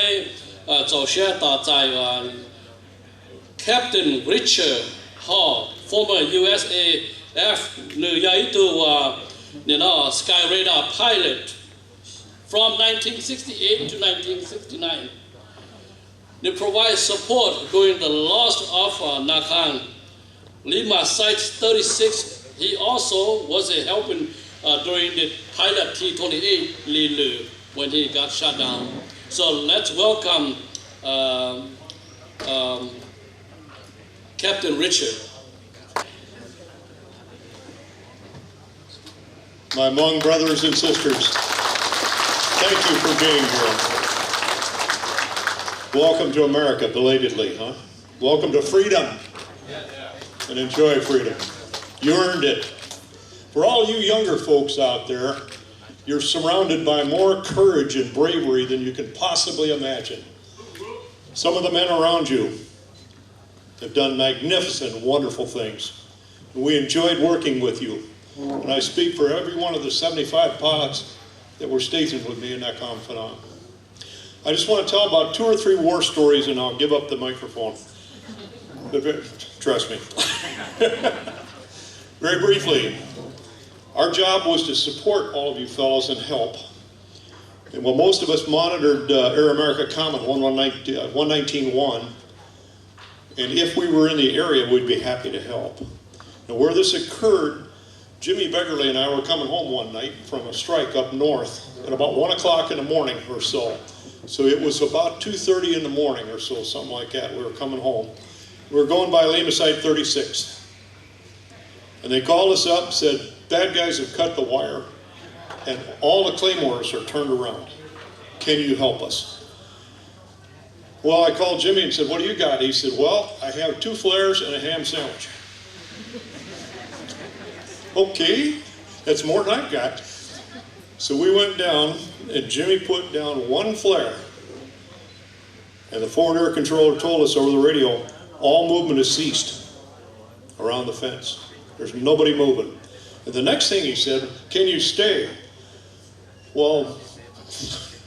จ่อเชื่อต่อใจว่า Captain Richard Hall former USAF หรือยาอิตัวว่าเนี่ยนะ Sky Radar pilot from 1968 to 1969 they provide support during the loss of Nakhang Lima Site 36 he also was a helping during the pilot T-28 Lilu when he got shut down. So let's welcome Captain Richard. My Hmong brothers and sisters, thank you for being here. welcome to America, belatedly, huh? Welcome to freedom. And enjoy freedom. You earned it. For all you younger folks out there, you're surrounded by more courage and bravery than you can possibly imagine. Some of the men around you have done magnificent, wonderful things. We enjoyed working with you. And I speak for every one of the 75 pilots that were stationed with me in that Phanom. I just want to tell about 2 or 3 war stories and I'll give up the microphone. But trust me. Very briefly, our job was to support all of you fellows and help. And while most of us monitored Air America Common 119.1, and if we were in the area, we'd be happy to help. Now where this occurred, Jimmy Beggerly and I were coming home one night from a strike up north at about 1 o'clock in the morning or so. So it was about 2:30 in the morning or so, something like that. We were coming home. We were going by Lima Site 36. And they called us up and said, bad guys have cut the wire and all the claymores are turned around. Can you help us? Well, I called Jimmy and said, what do you got? He said, well, I have 2 flares and a ham sandwich. Okay, that's more than I've got. So we went down and Jimmy put down 1 flare. And the forward air controller told us over the radio, all movement has ceased around the fence. There's nobody moving. And the next thing he said, can you stay? Well,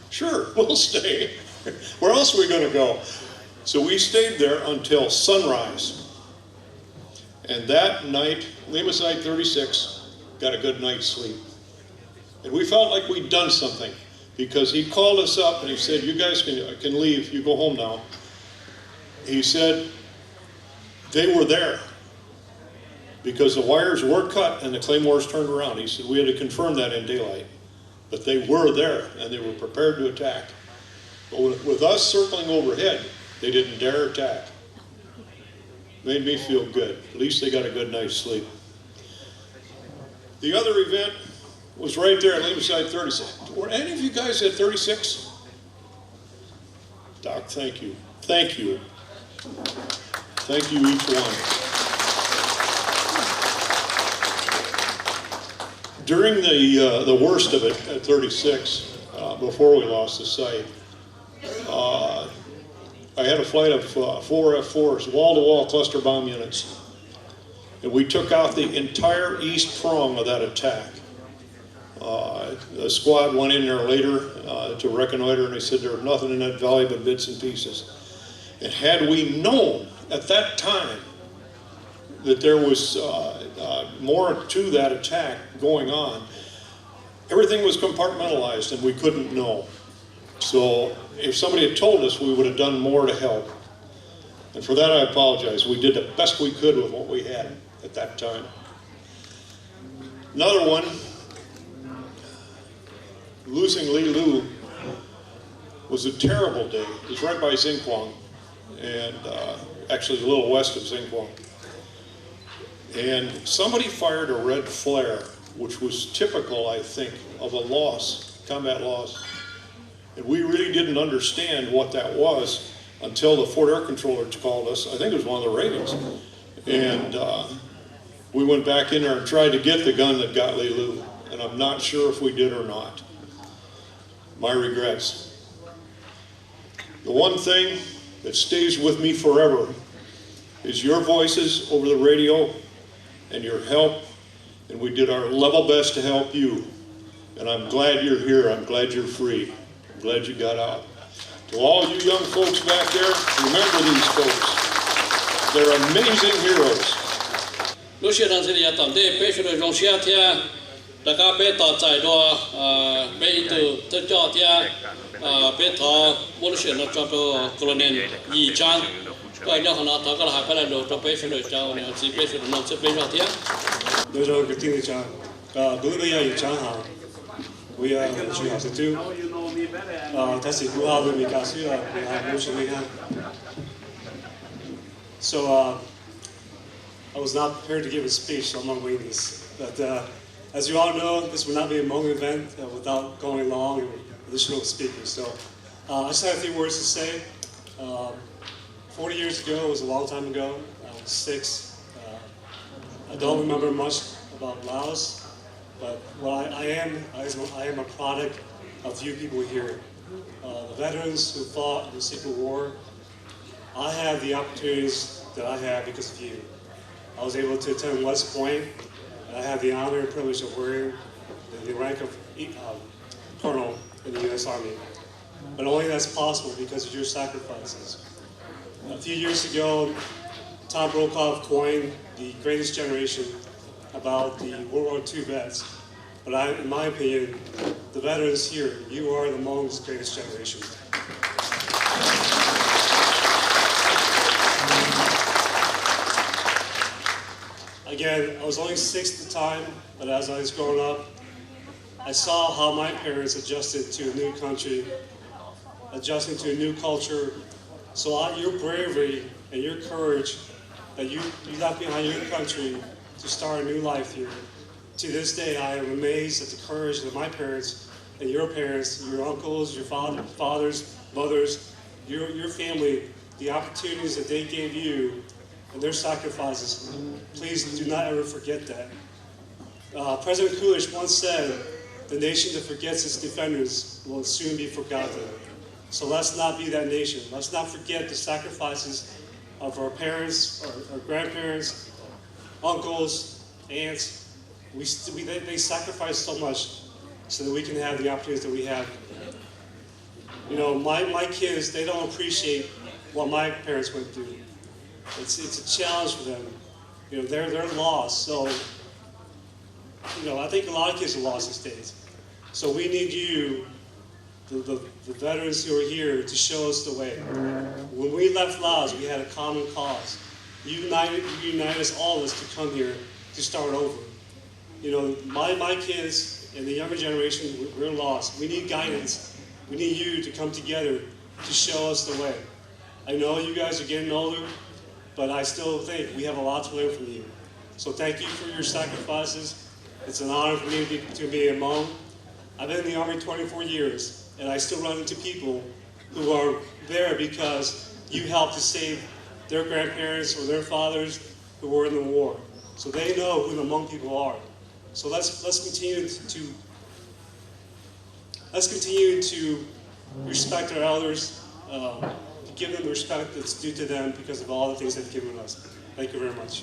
sure, we'll stay. Where else are we going to go? So we stayed there until sunrise. And that night, Lima Site 36 got a good night's sleep. And we felt like we'd done something because he called us up and he said, you guys can leave, you go home now. He said, they were there because the wires were cut and the claymores turned around. He said, we had to confirm that in daylight. But they were there and they were prepared to attack. But with us circling overhead, they didn't dare attack. Made me feel good. At least they got a good night's sleep. The other event was right there at Lima Site 36. Were any of you guys at 36? Doc, thank you. Thank you. Thank you, each one. During the worst of it at 36, before we lost the site, I had a flight of 4 F-4s, wall-to-wall cluster bomb units. And we took out the entire east prong of that attack. The squad went in there later to reconnoiter and they said there was nothing in that valley but bits and pieces. And had we known at that time that there was more to that attack going on, everything was compartmentalized and we couldn't know. So if somebody had told us, we would have done more to help. And for that I apologize. We did the best we could with what we had at that time. Another one, losing Li Lu was a terrible day. It was right by Xinguang, and actually a little west of Xinguang. And somebody fired a red flare, which was typical, I think, of a loss, combat loss. And we really didn't understand what that was until the Fort Air Controller called us. I think it was one of the Ravens. And we went back in there and tried to get the gun that got Li Lu. And I'm not sure if we did or not. My regrets. The one thing that stays with me forever is your voices over the radio and your help. And we did our level best to help you. And I'm glad you're here. I'm glad you're free. I'm glad you got out. To all you young folks back there, remember these folks. They're amazing heroes. We are three of the two. That's it. So I was not prepared to give a speech, so I'm not waiting this. But as you all know, this will not be a Hmong event without going long and additional speakers. So I just have a few words to say. 40 years ago was a long time ago. I was 6. I don't remember much about Laos, but what I am a product of you people here. The veterans who fought in the Civil War. I have the opportunities that I have because of you. I was able to attend West Point, and I have the honor and privilege of wearing the rank of colonel in the U.S. Army. But only that's possible because of your sacrifices. A few years ago, Tom Brokaw coined the greatest generation about the World War II vets. But in my opinion, the veterans here, you are the Hmong's greatest generation. Again, I was only 6 at the time, but as I was growing up, I saw how my parents adjusted to a new country, adjusting to a new culture. So your bravery and your courage that you left behind your country to start a new life here. To this day, I am amazed at the courage of my parents and your parents, your uncles, your fathers, mothers, your family, the opportunities that they gave you and their sacrifices. Please do not ever forget that. President Coolidge once said, "The nation that forgets its defenders will soon be forgotten." So let's not be that nation. Let's not forget the sacrifices of our parents, our grandparents, uncles, aunts. They sacrificed so much so that we can have the opportunities that we have. You know, my kids, they don't appreciate what my parents went through. It's a challenge for them. You know, they're lost. So, you know, I think a lot of kids are lost these days. So we need you, the veterans who are here, to show us the way. When we left Laos, we had a common cause. You united us, all of us, to come here to start over. You know, my kids and the younger generation, we're lost. We need guidance. We need you to come together to show us the way. I know you guys are getting older, but I still think we have a lot to learn from you. So thank you for your sacrifices. It's an honor for me to be a Hmong. I've been in the Army 24 years, and I still run into people who are there because you helped to save their grandparents or their fathers who were in the war. So they know who the Hmong people are. So let's continue to respect our elders, give them the respect that's due to them because of all the things they've given us. Thank you very much.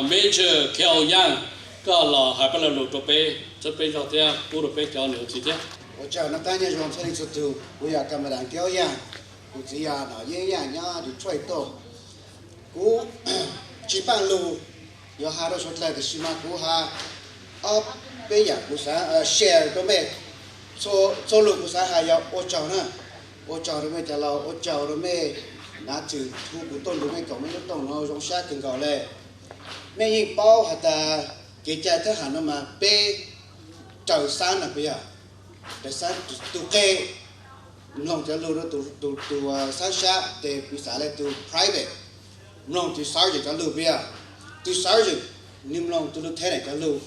Major XIONG ก็老还不能录多背，这背到这不能背交流之间。我叫那当年用这里出头，我要干嘛当教养，我只要那营养呀就吹多，我基本路要下到出来的是嘛，我下背呀，我啥share 都没，做路我啥还要我教呢，我教都没得了，我教都没，那就土不动都没搞没动了，用下更高嘞，没人包还得。cái cha thế hả nó mà bê trời sáng là bây giờ để sáng tụ kê lòng cho lưu đó tụ sáng sáng để bị xả lại tụ private lòng tụ sáu giờ cho lưu bây giờ tụ sáu giờ niệm lòng tụ lưu thế này cho lưu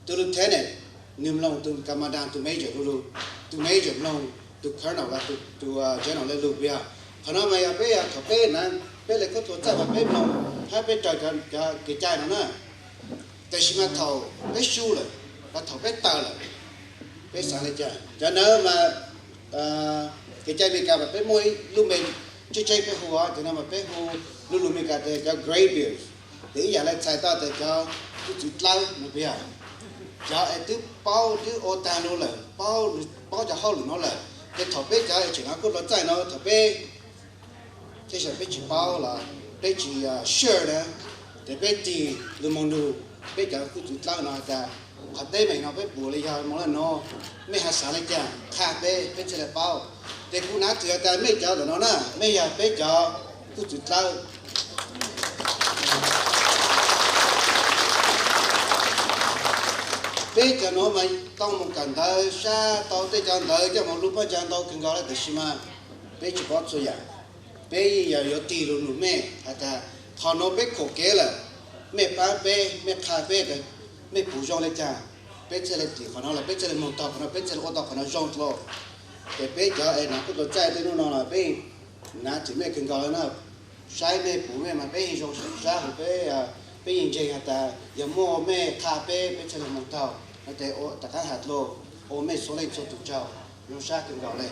tụ lưu thế này niệm lòng tụ commandant tụ major lưu tụ major lòng tụ colonel là tụ general lên lưu bây giờ còn nó mày bây giờ thọ bê nè bê lại có tổ chức mà bê lòng hai bê trời cho cái cha nó nèแต่ชิมาเท่าไม่ชูเลยมาเท่าไม่ตาเลยไม่สารเลยจ้ะจะเนื้อมาcáiใจมีการแบบเป็นมวยลูกเมนใจไปหัวจะนำมาเป็นหัวลูกมีการแต่จะ grey beard หรืออย่างไรใส่ตาแต่จะจุดเล่าไม่เพี้ยจะไอ้ที่เป้าที่โอตาโน่เลยเป้าจะเข้าหรือโน่เลยแต่ถอดไปจะไอ้เฉยๆก็รถใจเนาะถอดไปที่ฉันไปจีเป้าละไปจีเชื่อนะแต่ไปจีลูกมองดูbây giờ cứ chụp lao nào cả hạt đây mình nó phải bù lại giờ món là nó mấy hạt xả lại chả khác bây chỉ là bao để cứ nát thì ta mấy giờ rồi nó nè mấy giờ bây giờ cứ chụp lao bây giờ nó mày tông một cảnh đời xa tao tới chân đời cho một lúc bây giờ tao cần gọi là để xem mà bây giờ có số giờ bây giờ có tiền luôn nữa mẹ hạt thằng nó biết khổ kế là mẹ phá bê mẹ khá bê cái mẹ bù rong lên cha bê chơi lên thì nó là bê chơi lên mông tàu nó bê chơi lên ô tàu nó rong lo để bé cho em nó cũng chạy tới nó là bé nó chỉ mấy cần gọi nó sai mấy bố mấy mà bé hình dung ra của bé hình dung hạt ta giờ mua mấy cà phê bé chơi một tàu nó để ô tất cả hạt lô ô mấy số lên số tụ trâu nó sai cần gọi này